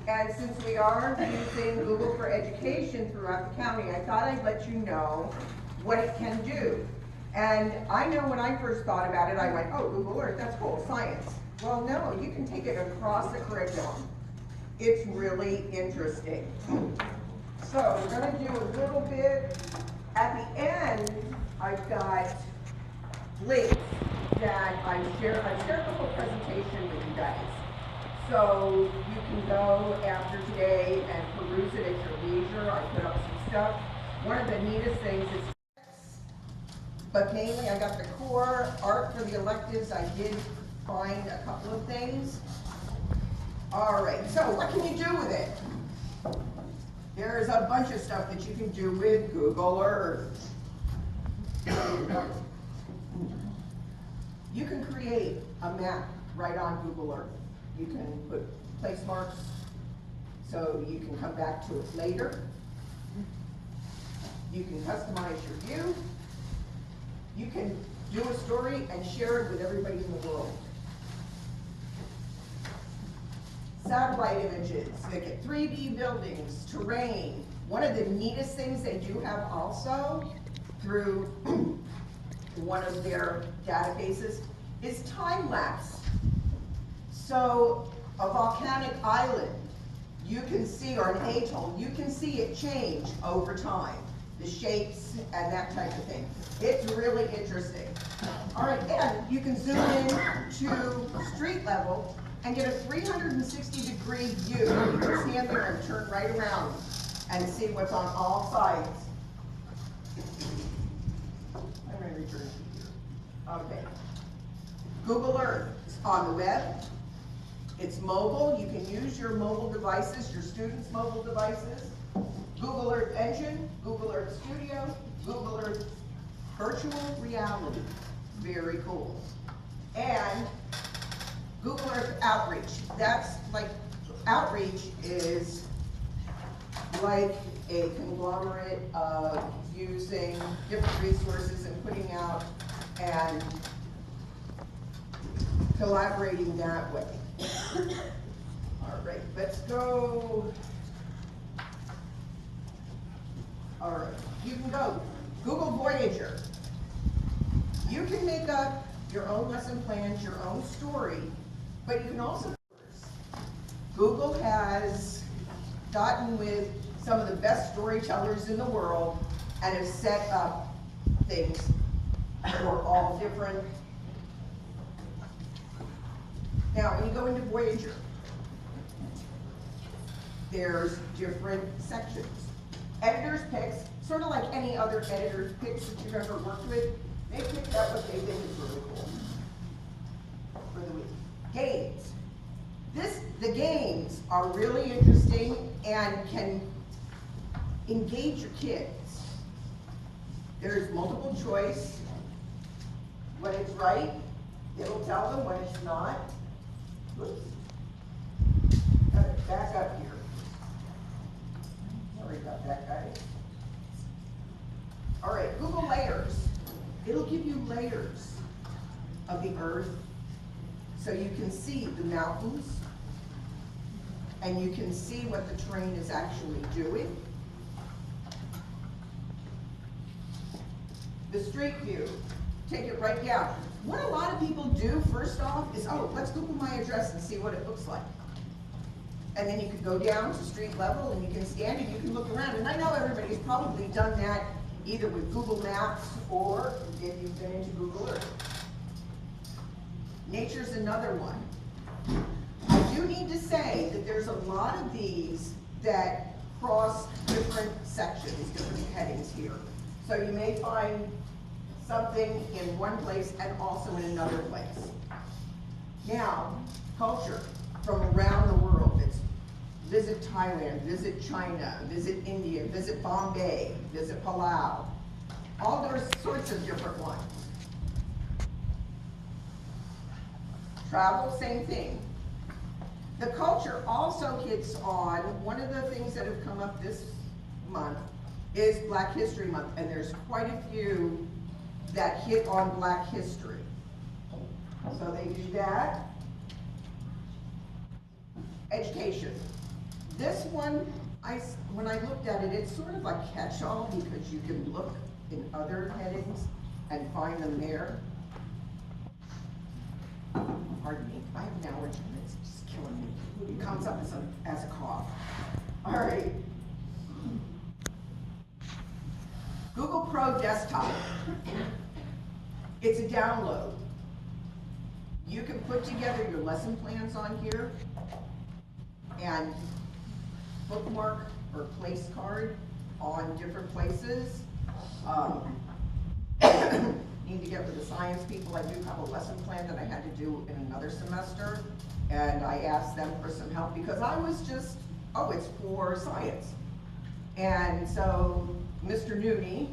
And since we are using Google for Education throughout the county, I thought I'd let you know what it can do. And I know when I first thought about it, I went, oh, Google Earth, that's cool, science. Well, no, you can take it across the curriculum. It's really interesting. So we're going to do a little bit. At the end, I've got links that I shared the whole presentation with you guys. So you can go after today and peruse it at your leisure. I put up some stuff. One of the neatest things is, but mainly I got the core art for the electives. I did find a couple of things. All right, so what can you do with it? There's a bunch of stuff that you can do with Google Earth. You can create a map right on Google Earth. You can put place marks so you can come back to it later. You can customize your view. You can do a story and share it with everybody in the world. Satellite images, they get 3D buildings, terrain. One of the neatest things they do have also through one of their databases is time lapse. So a volcanic island, you can see, or an atoll, you can see it change over time, the shapes and that type of thing. It's really interesting. All right, and you can zoom in to street level and get a 360-degree view. You can stand there and turn right around and see what's on all sides. I'm going to return to here. Okay. Google Earth is on the web. It's mobile. You can use your mobile devices, your students' mobile devices. Google Earth Engine, Google Earth Studio, Google Earth Virtual Reality. Very cool. And Google Earth Outreach. That's like, outreach is like a conglomerate of using different resources and putting out and collaborating that way. All right, let's go. All right, you can go Google Voyager. You can make up your own lesson plans, your own story, but you can also, Google has gotten with some of the best storytellers in the world and have set up things for all different. Now, when you go into Voyager, there's different sections. Editors' picks, sort of like any other editor's picks that you've ever worked with, they picked out what they think is really cool for the week. Games. The games are really interesting and can engage your kids. There's multiple choice. When it's right, it'll tell them. When it's not, whoops. Gotta back up here. Sorry about that, guys. All right, Google Layers. It'll give you layers of the earth so you can see the mountains and you can see what the terrain is actually doing. The street view, take it right down. What a lot of people do first off is, oh, let's Google my address and see what it looks like. And then you can go down to street level and you can scan and you can look around. And I know everybody's probably done that either with Google Maps or if you've been into Google Earth. Nature's another one. I do need to say that there's a lot of these that cross different sections, different headings here. So you may find something in one place and also in another place. Now, culture from around the world. It's visit Thailand, visit China, visit India, visit Bombay, visit Palau. All those sorts of different ones. Travel, same thing. The culture also hits on, one of the things that have come up this month is Black History Month, and there's quite a few that hit on Black history. So they do that. Education. This one, when I looked at it, it's sort of a catch-all because you can look in other headings and find them there. Pardon me, I have an allergy and it's just killing me. It comes up as a cough. All right. Google Pro Desktop. It's a download. You can put together your lesson plans on here and bookmark or place card on different places. Need to get with the science people. I do have a lesson plan that I had to do in another semester, and I asked them for some help because I was just, oh, it's for science. And so Mr. Nooney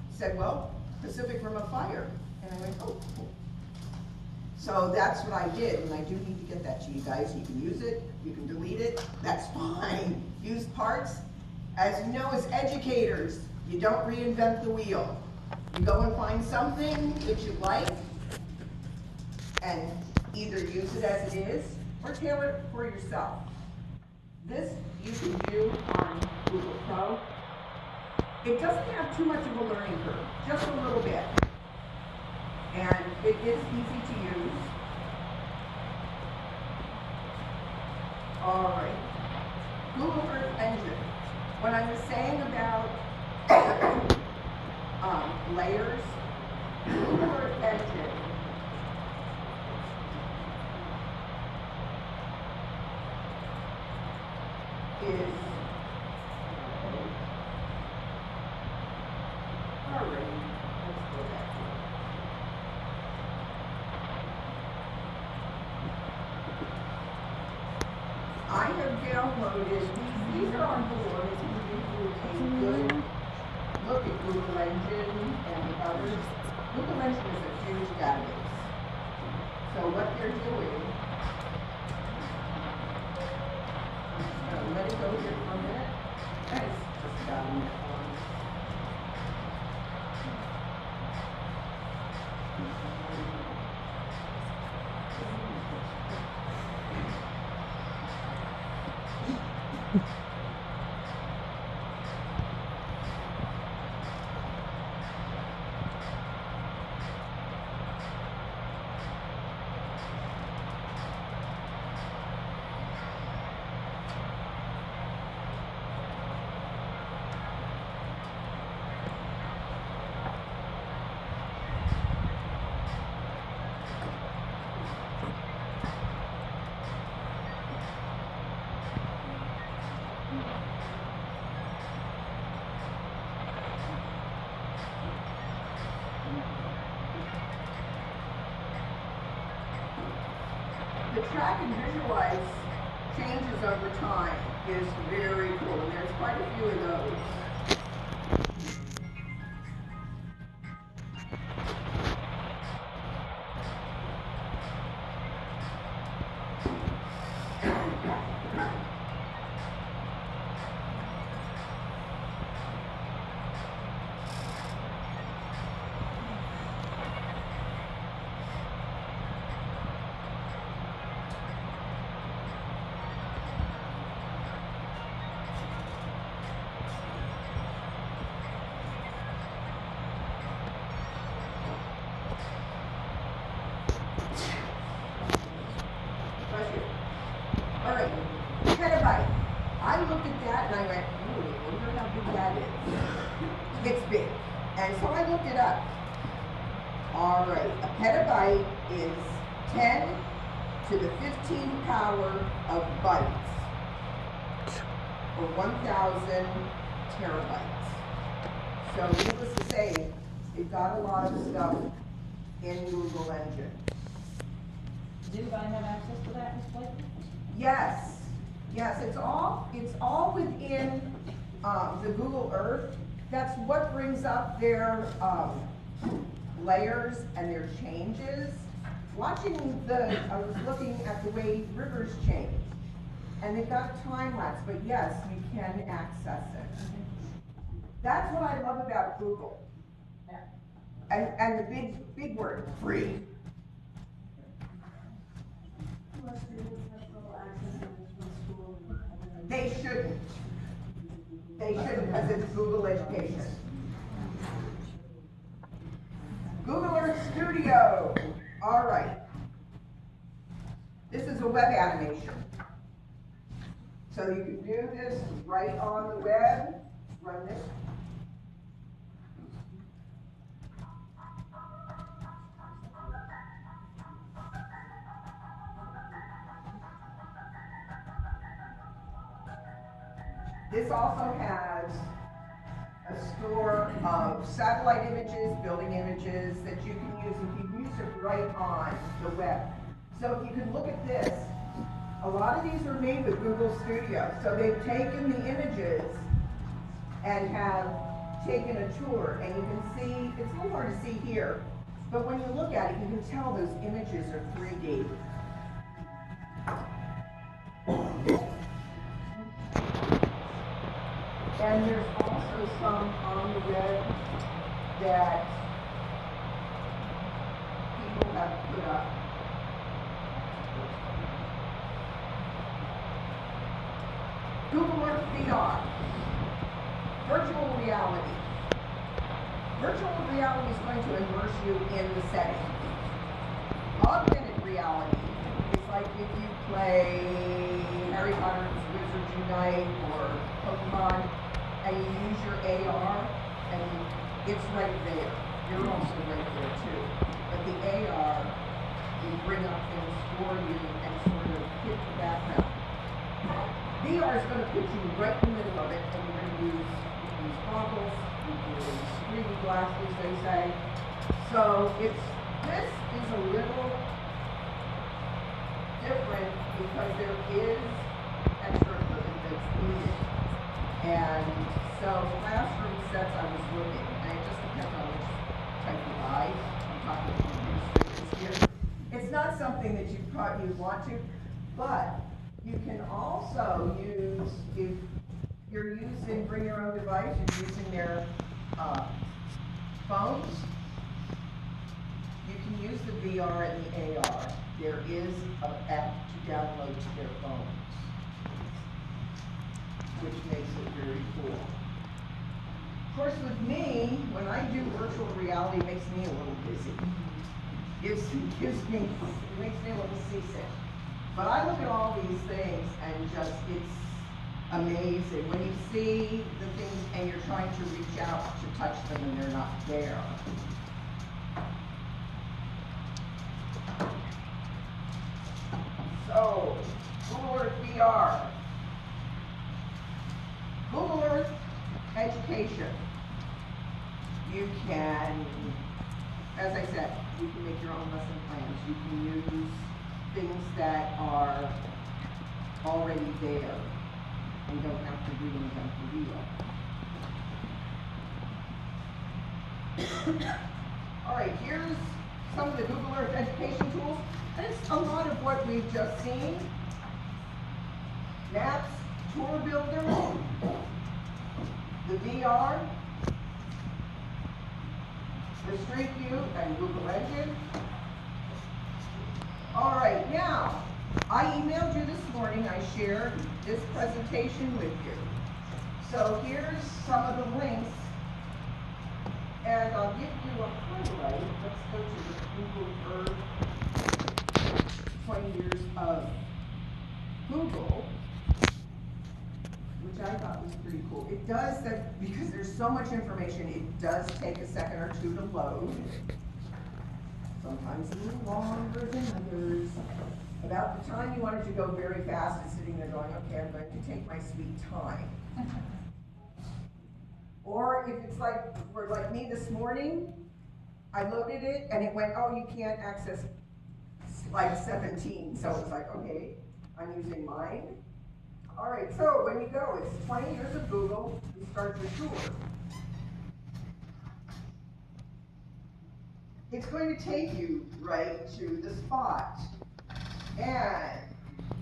said, well, Pacific Rim of Fire. And I went, oh, cool. So that's what I did, and I do need to get that to you guys. You can use it, you can delete it, that's fine. Use parts. As you know, as educators, you don't reinvent the wheel. You go and find something that you like, and either use it as it is, or tailor it for yourself. This you can do on Google Pro. It doesn't have too much of a learning curve, just a little bit. And it is easy to use. All right. Google Earth Engine. When I was saying about layers, Google Earth Engine is all right. Let's go back to it. I have downloaded, these are on board, if you do a good look at Google Engine and others. Google Engine is a huge database. So what they're doing, let it go here for a minute. That's just about a minute long. The track and visualize changes over time is very cool, and there's quite a few of those. All right, petabyte. I looked at that and I went, ooh, I wonder how big that is. It's big. And so I looked it up. All right, a petabyte is 10 to the 15th power of bytes, or 1,000 terabytes. So needless to say, it got a lot of stuff in Google Engine. Does anybody have access to that in Blakely? Yes, yes, it's all within the Google Earth. That's what brings up their layers and their changes. Watching I was looking at the way rivers change, and they've got time lapse, but yes, you can access it. That's what I love about Google. Yeah. And the big word, free. They shouldn't. They shouldn't, because it's Google Education. Google Earth Studio. All right. This is a web animation. So you can do this right on the web. Run this. This also has a store of satellite images, building images that you can use. You can use it right on the web. So if you can look at this, a lot of these were made with Google Studio. So they've taken the images and have taken a tour, and you can see, it's a little hard to see here, but when you look at it, you can tell those images are 3D. And there's also some on the web that people have put up. Google Earth VR, virtual reality. Virtual reality is going to immerse you in the setting. Augmented reality is like if you play Harry Potter's Wizards Unite or Pokemon, and you use your AR, and it's right there. You're also right there too. But the AR will bring up things for you and sort of hit the background. VR is going to put you right in the middle of it, and you're going to use goggles, you can use 3D glasses, they say. So this is a little different because there is extra equipment that's needed. And so classroom sets, I was looking, and it just depends on which type of eyes. I'm talking about students here. It's not something that you probably want to, but you can also use, if you're using, bring your own device, you're using their phones, you can use the VR and the AR. There is an app to download to their phones, which makes it very cool. Of course, with me, when I do virtual reality, it makes me a little busy. It makes me a little seasick. But I look at all these things and just, it's amazing. When you see the things and you're trying to reach out to touch them and they're not there. So, Google Earth VR. Google Earth Education. You can, as I said, you can make your own lesson plans. You can use things that are already there and don't have to reinvent the wheel. All right, here's some of the Google Earth education tools. And it's a lot of what we've just seen. Maps, tour builder, the VR, the Street View, and Google Engine. All right, now, I emailed you this morning, I shared this presentation with you. So here's some of the links, and I'll give you a highlight. Let's go to the Google Earth 20 years of Google, which I thought was pretty cool. It does that, because there's so much information, it does take a second or two to load. Sometimes a little longer than others. About the time you want it to go very fast, it's sitting there going, okay, I'm going to take my sweet time. Or if it's like me this morning, I loaded it and it went, oh, you can't access slide 17. So it's like, okay, I'm using mine. All right, so when you go, it's 20 years of Google, you start your tour. It's going to take you right to the spot. And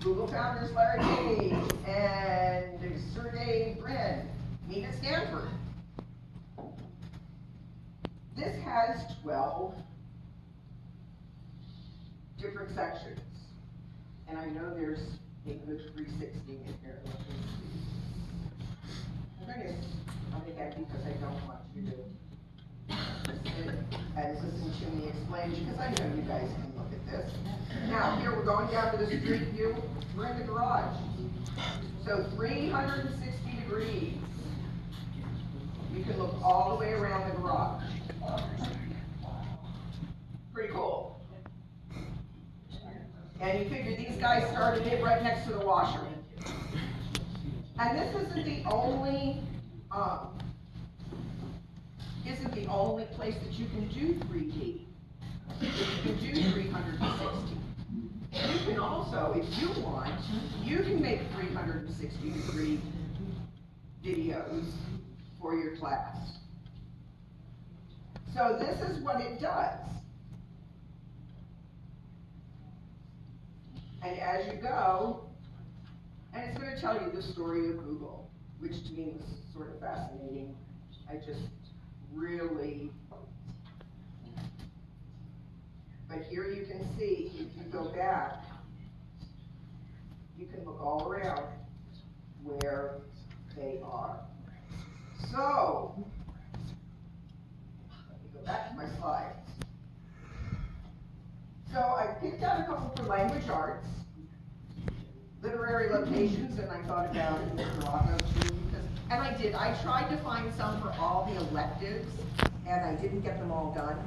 Google founders Larry Page and Sergey Brin meet at Stanford. This has 12 different sections. And I know there's a good 360 in here. and listen to me explain, because I know you guys can look at this. Now, here we're going down to the street view, we're in the garage. So 360 degrees. You can look all the way around the garage. Pretty cool. And you figure these guys started it right next to the washer. And this isn't the only place that you can do 3D. You can do 360. You can also, if you want, you can make 360 degree videos for your class. So this is what it does. And as you go, and it's going to tell you the story of Google, which to me was sort of fascinating. I just really, but here you can see, if you go back, you can look all around where they are. So, let me go back to my slides. So I picked out a couple for language arts, literary locations, and I thought about it in Toronto too, because, and I did, I tried to find some for all the electives, and I didn't get them all done,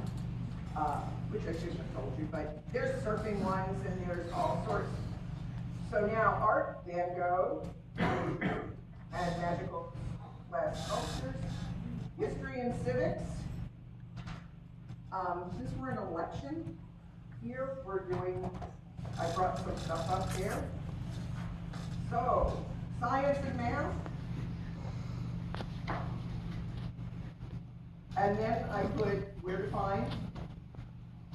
which I shouldn't have told you, but there's surfing ones and there's all sorts. So now art, Van Gogh, and magical glass sculptures, history and civics. Since we're in election here, I brought some stuff up there. So, science and math. And then I put where to find.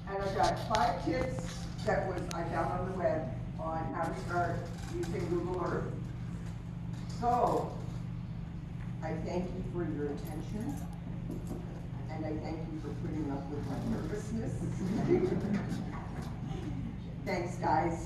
And I've got 5 tips that I found on the web on how to start using Google Earth. So, I thank you for your attention. And I thank you for putting up with my nervousness. Thanks, guys.